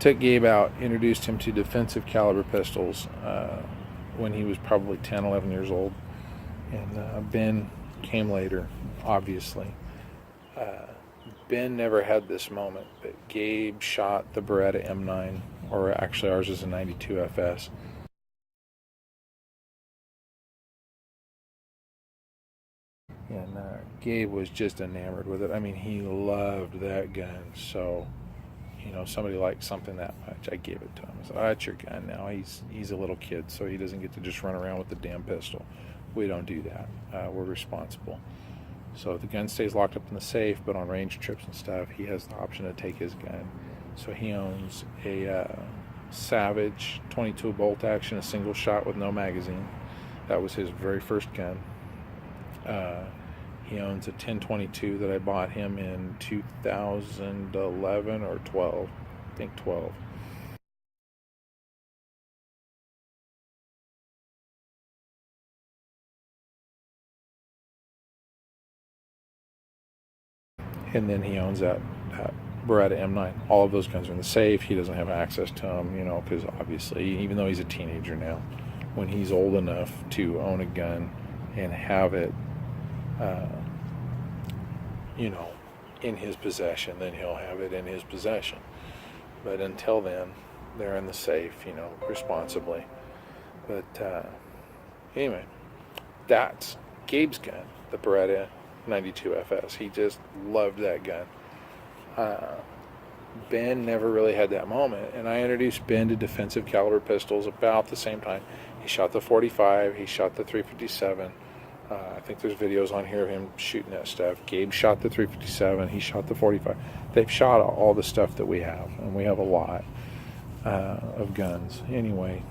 took Gabe out, introduced him to defensive caliber pistols when he was probably 10, 11 years old. And Ben came later, obviously. Ben never had this moment, but Gabe shot the Beretta M9, or actually ours is a 92 FS. And Gabe was just enamored with it. I mean, he loved that gun. So, you know, somebody liked something that much, I gave it to him. I said, oh, that's your gun now. He's a little kid, so he doesn't get to just run around with the damn pistol. We don't do that. We're responsible. So the gun stays locked up in the safe, but on range trips and stuff, he has the option to take his gun. So he owns a Savage 22 bolt action, a single shot with no magazine. That was his very first gun. He owns a 1022 that I bought him in 2011 or 12. I think 12. And then he owns that Beretta M9. All of those guns are in the safe. He doesn't have access to them, you know, because obviously, even though he's a teenager now, when he's old enough to own a gun and have it, you know, in his possession, then he'll have it in his possession. But until then, they're in the safe, you know, responsibly. But anyway, that's Gabe's gun, the Beretta 92 FS. He just loved that gun. Ben never really had that moment, and I introduced Ben to defensive caliber pistols about the same time. He shot the 45, he shot the 357. I think there's videos on here of him shooting that stuff. Gabe shot the 357, he shot the 45. They've shot all the stuff that we have, and we have a lot of guns. Anyway,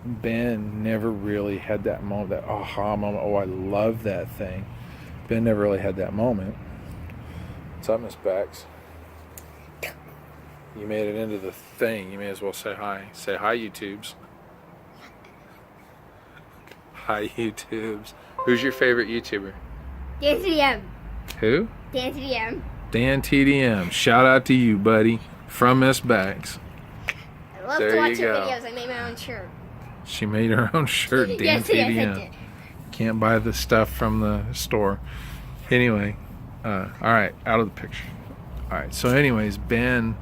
Ben never really had that moment, that aha moment. Oh, I love that thing. Ben never really had that moment. What's up, Miss Bax? You made it into the thing. You may as well say hi. Say hi, YouTubes. Hi, YouTubes. Who's your favorite YouTuber? Dan TDM. Who? Dan TDM. Dan TDM. Shout out to you, buddy. From Miss Bax. I love to watch your videos. I made my own shirt. She made her own shirt, Dan Yes, TDM. yes, I did. Can't buy the stuff from the store. Anyway, all right, out of the picture. All right, so anyways, Ben,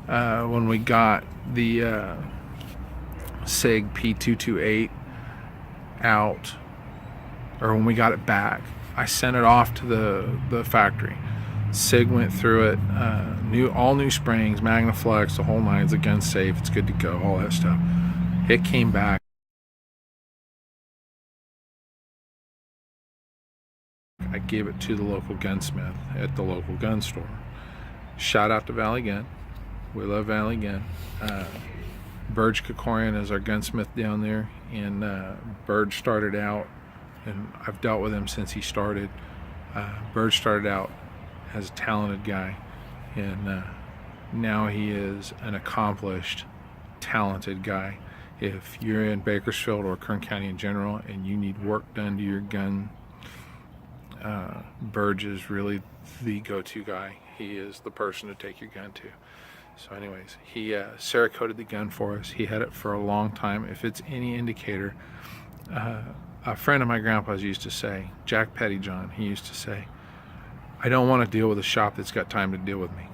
when we got the Sig P228 out, or when we got it back, I sent it off to the factory. Sig went through it, all new springs, Magnaflex, the whole nine. The gun's safe, it's good to go, all that stuff. It came back. I gave it to the local gunsmith at the local gun store. Shout out to Valley Gun. We love Valley Gun. Burge Kokorian is our gunsmith down there, and Burge started out, and I've dealt with him since he started. Burge started out as a talented guy, and now he is an accomplished, talented guy. If you're in Bakersfield or Kern County in general and you need work done to your gun, Burge is really the go-to guy. He is the person to take your gun to. So anyways, he Cerakoted the gun for us. He had it for a long time. If it's any indicator, a friend of my grandpa's used to say, Jack Pettyjohn, he used to say, I don't want to deal with a shop that's got time to deal with me.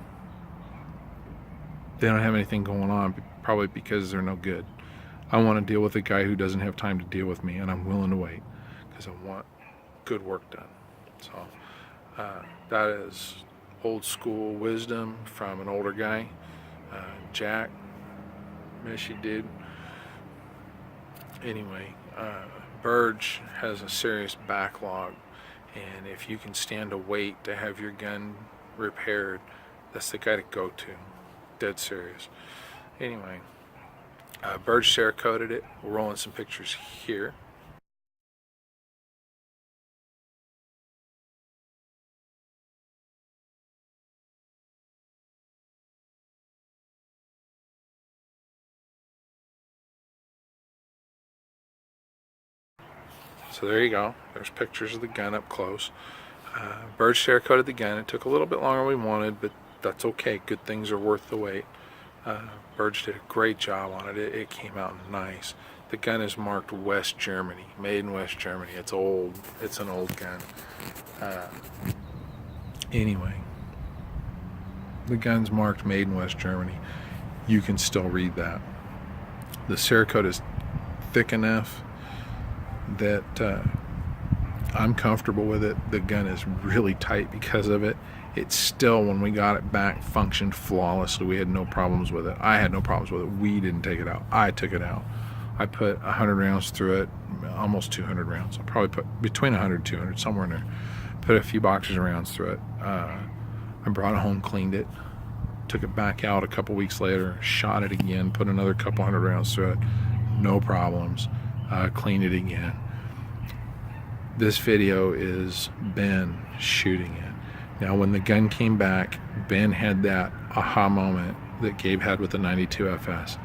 They don't have anything going on, probably because they're no good. I want to deal with a guy who doesn't have time to deal with me, and I'm willing to wait because I want good work done. So that is old school wisdom from an older guy. Jack, miss you, dude. Anyway, Burge has a serious backlog, and if you can stand to wait to have your gun repaired, that's the guy to go to. Dead serious. Anyway, Burge Cerakoted it. We're rolling some pictures here. So there you go. There's pictures of the gun up close. Burge Cerakoted the gun. It took a little bit longer than we wanted, but that's okay. Good things are worth the wait. Birds did a great job on it. It came out nice. The gun is marked West Germany, made in West Germany. It's old. It's an old gun. Anyway, the gun's marked made in West Germany. You can still read that. The Cerakote is thick enough that I'm comfortable with it. The gun is really tight because of it. It still, when we got it back, functioned flawlessly. We had no problems with it. I had no problems with it. We didn't take it out. I took it out. I put 100 rounds through it, almost 200 rounds. I probably put between 100 and 200, somewhere in there. Put a few boxes of rounds through it. I brought it home, cleaned it, took it back out a couple weeks later, shot it again, put another couple hundred rounds through it. No problems. Cleaned it again. This video is Ben shooting it. Now, when the gun came back, Ben had that aha moment that Gabe had with the 92 FS.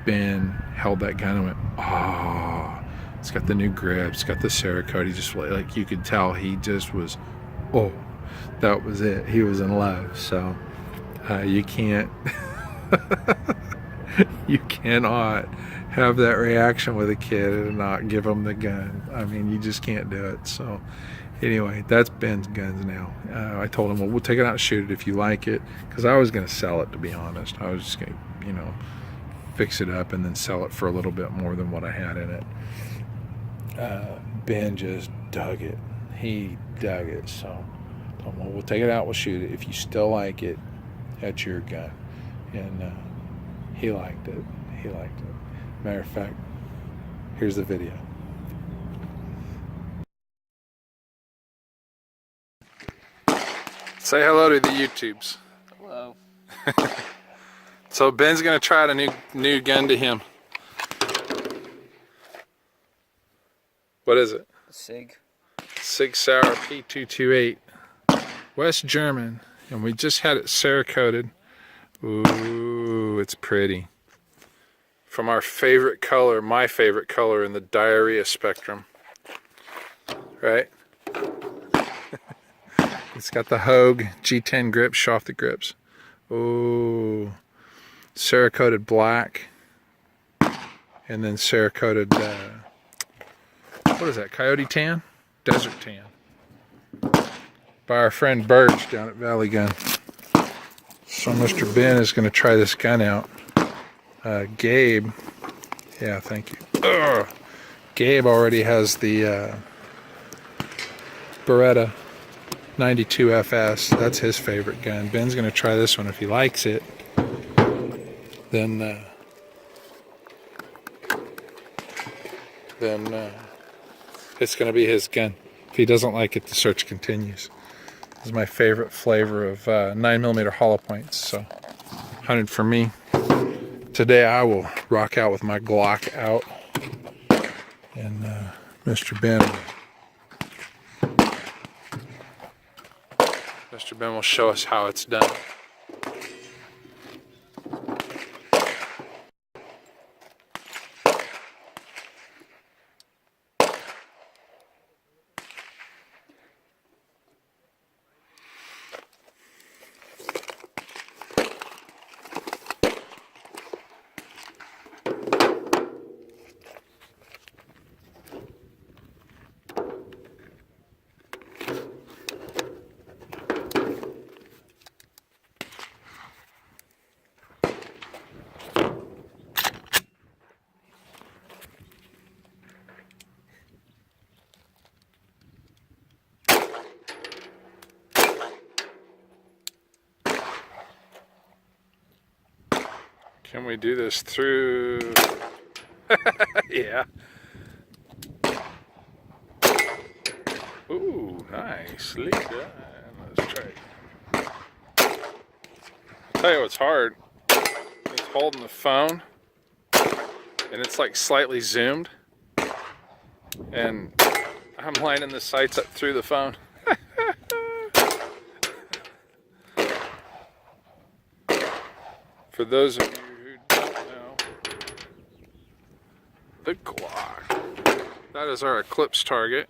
Ben held that gun and went, oh, it's got the new grip, it's got the Cerakote. He just, like, you could tell he just was, oh, that was it. He was in love. So you can't, you cannot have that reaction with a kid and not give him the gun. I mean, you just can't do it. So anyway, that's Ben's guns now. I told him, well, we'll take it out and shoot it if you like it, because I was going to sell it, to be honest. I was just going to, you know, fix it up and then sell it for a little bit more than what I had in it. Ben just dug it. He dug it. So I told him, well, we'll take it out, we'll shoot it. If you still like it, that's your gun. And he liked it. He liked it. Matter of fact, here's the video. Say hello to the YouTubes. Hello. So Ben's gonna try out a new gun to him. What is it? Sig. Sig P228. West German. And we just had it Cerakoted. Ooh, it's pretty. From our favorite color, my favorite color in the diarrhea spectrum. Right? It's got the Hogue G10 grips, Shofted grips. Ooh. Cerakoted black. And then Cerakoted, what is that, Coyote Tan? Desert Tan. By our friend Burge down at Valley Gun. So Mr. Ben is going to try this gun out. Gabe, yeah, thank you. Ugh. Gabe already has the Beretta 92 FS. That's his favorite gun. Ben's going to try this one. If he likes it, then it's going to be his gun. If he doesn't like it, the search continues. This is my favorite flavor of 9mm hollow points. So 100 for me. Today I will rock out with my Glock out, and Mr. Ben will show us how it's done. Can we do this through? Yeah. Ooh, nicely done. Let's try it. I'll tell you what's hard. It's holding the phone, and it's like slightly zoomed, and I'm lining the sights up through the phone. For those of you who don't know, the Glock. That is our Eclipse target.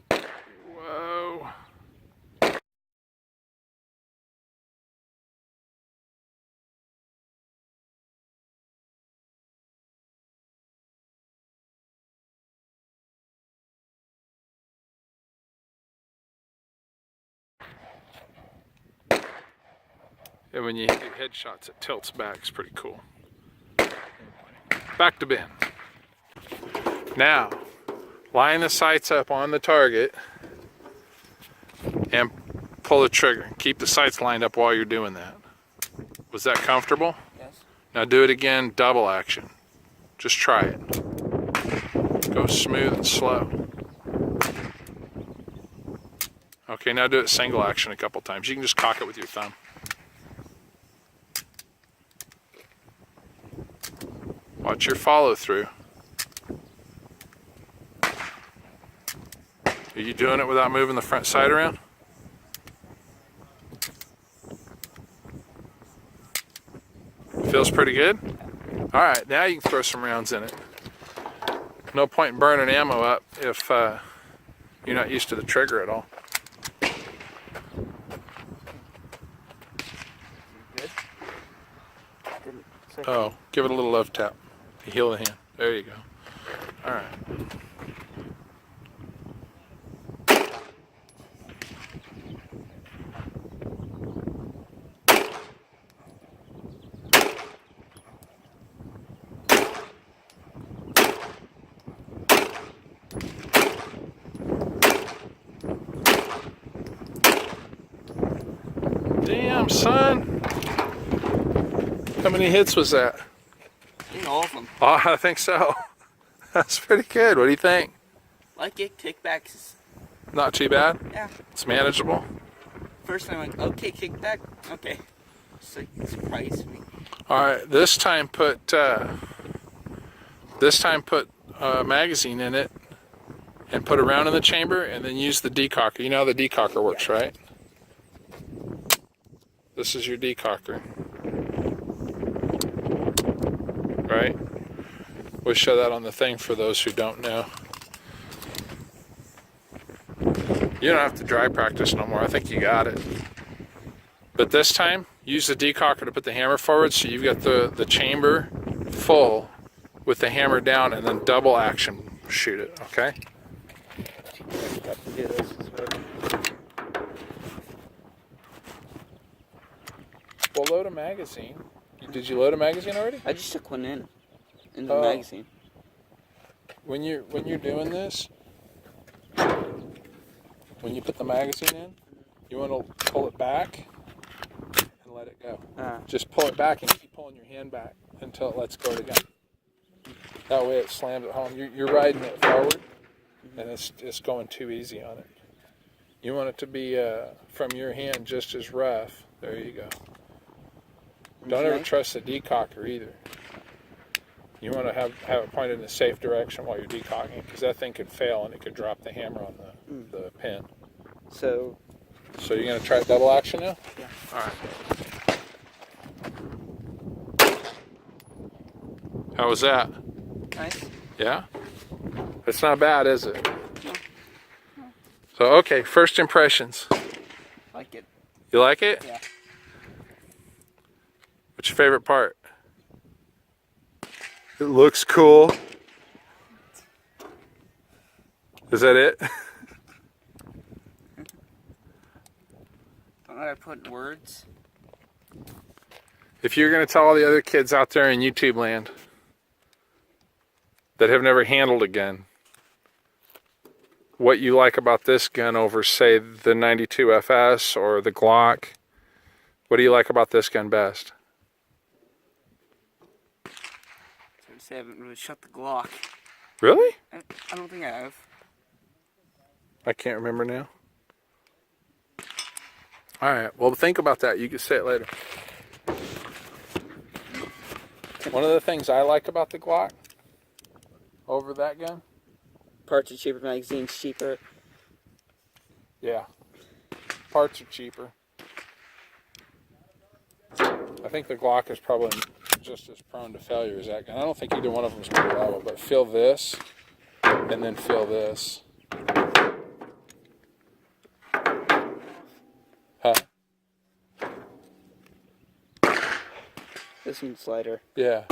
And when you do headshots, it tilts back. It's pretty cool. Back to Ben. Now, line the sights up on the target and pull the trigger. Keep the sights lined up while you're doing that. Was that comfortable? Yes. Now do it again, double action. Just try it. Go smooth and slow. Okay, now do it single action a couple times. You can just cock it with your thumb. Watch your follow through. Are you doing it without moving the front sight around? Feels pretty good? All right, now you can throw some rounds in it. No point in burning ammo up if you're not used to the trigger at all. Oh, give it a little love tap. Heel the hand. There you go. All right. Damn, son. How many hits was that? I think all of them. Oh, I think so. That's pretty good. What do you think? Like it, kickbacks is, Not too bad? yeah. It's manageable? First time I'm like, okay, kickback, okay. It's like, surprised me. Alright, this time put a magazine in it and put a round in the chamber and then use the decocker. You know how the decocker works, right? This is your decocker. Right? We'll show that on the thing for those who don't know. You don't have to dry practice no more. I think you got it. But this time, use the decocker to put the hammer forward so you've got the chamber full with the hammer down and then double action shoot it, okay? Well, load a magazine. Did you load a magazine already? I just took one in the Oh. magazine. When you're doing this, when you put the magazine in, you want to pull it back and let it go. Just pull it back and keep pulling your hand back until it lets go again. That way it slams it home. You're riding it forward, and it's going too easy on it. You want it to be from your hand just as rough. There you go. Don't ever trust the decocker either. You want to have it pointed in a safe direction while you're decocking, because that thing could fail and it could drop the hammer on the pin. So you're going to try double action now? Yeah. All right. How was that? nice. Yeah? It's not bad, is it? So, okay, first impressions. Like it. You like it? Yeah. What's your favorite part? It looks cool. Is that it? Don't know how to put words. If you're going to tell all the other kids out there in YouTube land that have never handled a gun what you like about this gun over, say, the 92 FS or the Glock, what do you like about this gun best? I haven't really shot the Glock. Really? I don't think I have. I can't remember now. All right, well, think about that. You can say it later. One of the things I like about the Glock over that gun? Parts are cheaper, magazines cheaper. Yeah. Parts are cheaper. I think the Glock is probably just as prone to failure as that gun. I don't think either one of them is reliable, but feel this, and then feel this. Huh? This one's lighter. Yeah.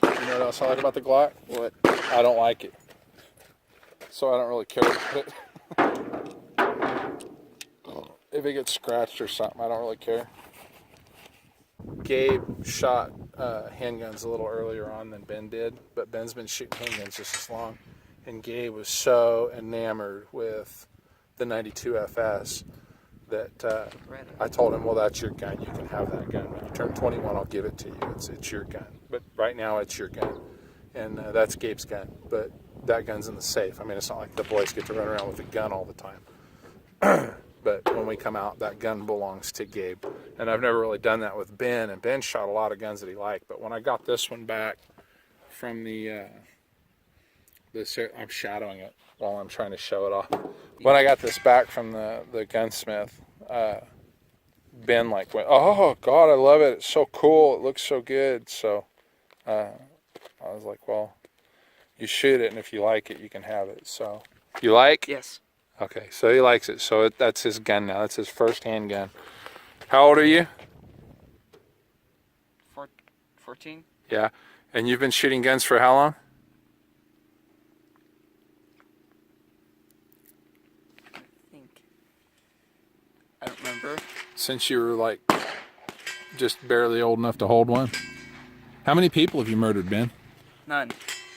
You know what else I like about the Glock? What? I don't like it. So I don't really care about it. if it gets scratched or something, I don't really care. Gabe shot handguns a little earlier on than Ben did, but Ben's been shooting handguns just as long. And Gabe was so enamored with the 92 FS that I told him, well, that's your gun. You can have that gun. When you turn 21, I'll give it to you. It's your gun. But right now, it's your gun. And that's Gabe's gun. But that gun's in the safe. I mean, it's not like the boys get to run around with a gun all the time. But when we come out, that gun belongs to Gabe. And I've never really done that with Ben. And Ben shot a lot of guns that he liked. But when I got this one back from I'm shadowing it while I'm trying to show it off. When I got this back from the gunsmith, Ben went, oh, God, I love it. It's so cool. It looks so good. So I was like, well, you shoot it. And if you like it, you can have it. So you like? Yes. Okay, so he likes it. So that's his gun now. That's his first handgun. How old are you? 14. Yeah. And you've been shooting guns for how long? I don't remember. Since you were just barely old enough to hold one? How many people have you murdered, Ben? None.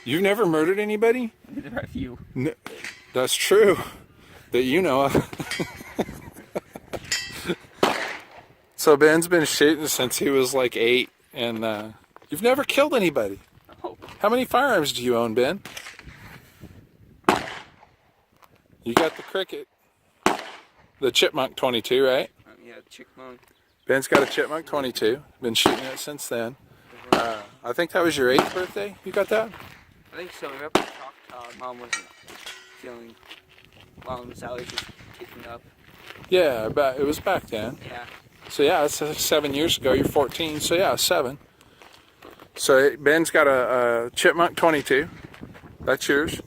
You've never murdered anybody? There are a few. No, that's true. That you know of. So Ben's been shooting since he was 8, and you've never killed anybody. Oh. How many firearms do you own, Ben? You got the Cricket. The Chipmunk 22, right? Yeah, Chipmunk. Ben's got a Chipmunk 22. Been shooting it since then. I think that was your 8th birthday. You got that? I think so. We were up in Choctaw. Mom wasn't feeling. Mom's allergies kicking up. Yeah, it was back then. Yeah. So yeah, it's 7 years ago. You're 14. So yeah, 7. So Ben's got a Chipmunk 22. That's yours.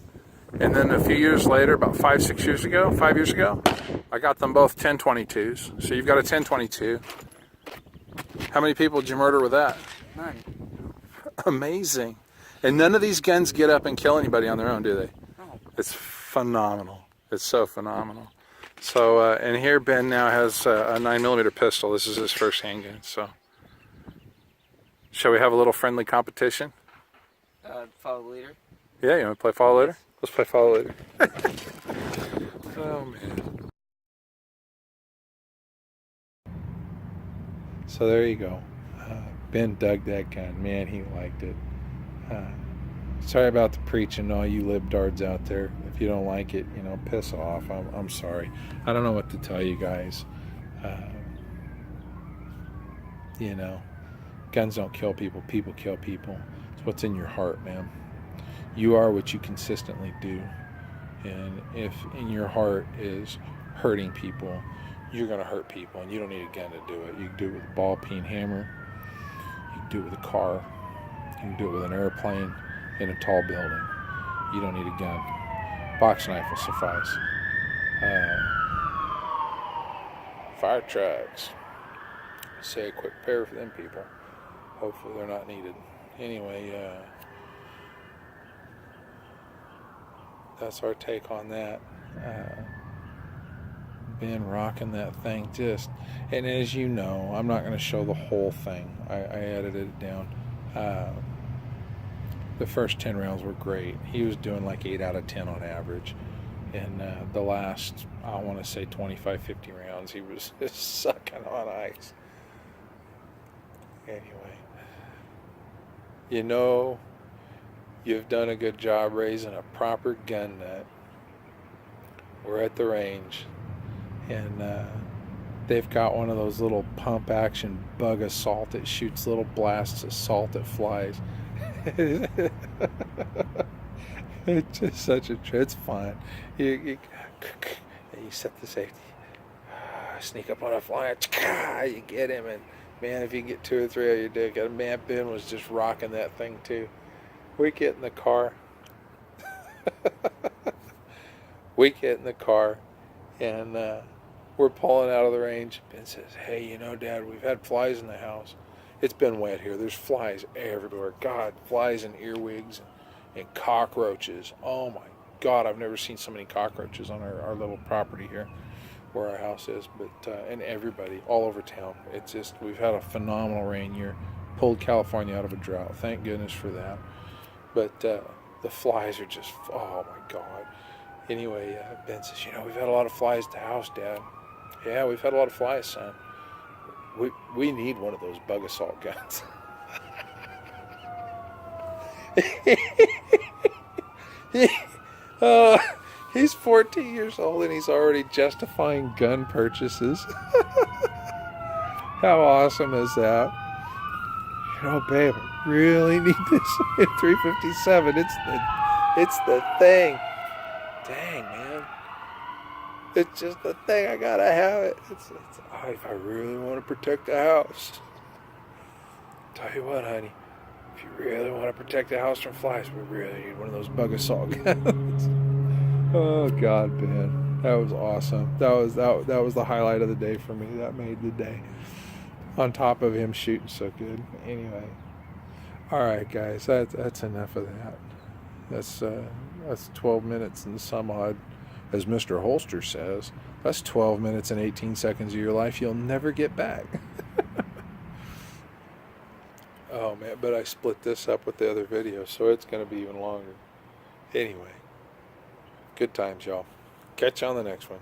And then a few years later, about 5 years ago, I got them both 1022s. So you've got a 1022. How many people did you murder with that? None. Amazing. And none of these guns get up and kill anybody on their own, do they? No. It's phenomenal. It's so phenomenal. So, and here Ben now has a 9mm pistol. This is his first handgun. So, shall we have a little friendly competition? Follow the leader. Yeah, you want to play follow leader? Let's play follow leader. Oh, man. So there you go. Ben dug that gun. Man, he liked it. Sorry about the preaching, all you libtards out there. If you don't like it, piss off. I'm sorry. I don't know what to tell you guys. Guns don't kill people. People kill people. It's what's in your heart, man. You are what you consistently do. And if in your heart is hurting people, you're going to hurt people, and you don't need a gun to do it. You can do it with a ball peen hammer. You can do it with a car. You can do it with an airplane in a tall building. You don't need a gun. Box knife will suffice. Fire trucks. Say a quick prayer for them people. Hopefully they're not needed. Anyway, that's our take on that. Ben rocking that thing and as you know, I'm not going to show the whole thing. I edited it down. The first 10 rounds were great. He was doing 8 out of 10 on average. And the last, I want to say 25, 50 rounds, he was just sucking on ice. Anyway, you've done a good job raising a proper gun nut. We're at the range, and they've got one of those little pump action bug assault that shoots little blasts of salt that flies. It's just such a trip. It's fun. You set the safety, sneak up on a flyer, you get him, and man, if you get 2 or 3 of you do it. Man, Ben was just rocking that thing too. We get in the car. And we're pulling out of the range. Ben says, hey, Dad, we've had flies in the house. It's been wet here. There's flies everywhere. God, flies and earwigs and cockroaches. Oh my God, I've never seen so many cockroaches on our little property here. where our house is, but and everybody all over town. It's just we've had a phenomenal rain year, pulled California out of a drought. Thank goodness for that. But the flies are just, oh my God. Anyway, Ben says, we've had a lot of flies at the house, Dad. Yeah, we've had a lot of flies, son. We need one of those bug assault guns. uh, he's 14 years old and he's already justifying gun purchases. How awesome is that? Babe, I really need this in 357. It's the thing. Dang, man. It's just the thing. I gotta have it. If I really want to protect the house. Tell you what, honey. If you really want to protect the house from flies, we really need one of those bug assault guns. Oh God, Ben, that was awesome. That was the highlight of the day for me. That made the day. On top of him shooting so good. Anyway, all right, guys, that's enough of that. That's 12 minutes and some odd, as Mr. Holster says. That's 12 minutes and 18 seconds of your life you'll never get back. Oh man, but I split this up with the other video, so it's going to be even longer. Anyway, good times, y'all. Catch you on the next one.